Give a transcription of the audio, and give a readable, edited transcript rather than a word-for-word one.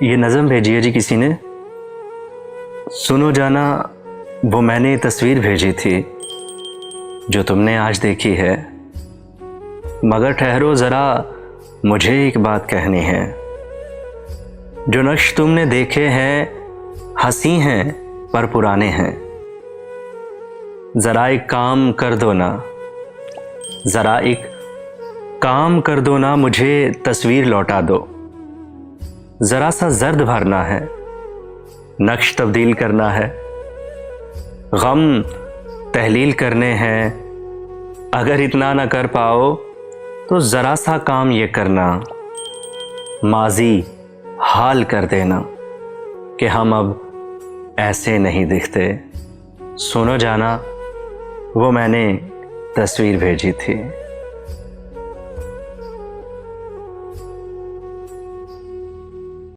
ये नज़म भेजी है जी किसी ने। सुनो जाना, वो मैंने तस्वीर भेजी थी जो तुमने आज देखी है, मगर ठहरो ज़रा, मुझे एक बात कहनी है। जो नक्श तुमने देखे हैं हंसी हैं पर पुराने हैं। ज़रा एक काम कर दो ना, ज़रा एक काम कर दो ना, मुझे तस्वीर लौटा दो। ज़रा सा जर्द भरना है, नक्श तब्दील करना है, गम तहलील करने हैं। अगर इतना ना कर पाओ तो ज़रा सा काम ये करना, माजी हाल कर देना कि हम अब ऐसे नहीं दिखते। सुनो जाना, वो मैंने तस्वीर भेजी थी।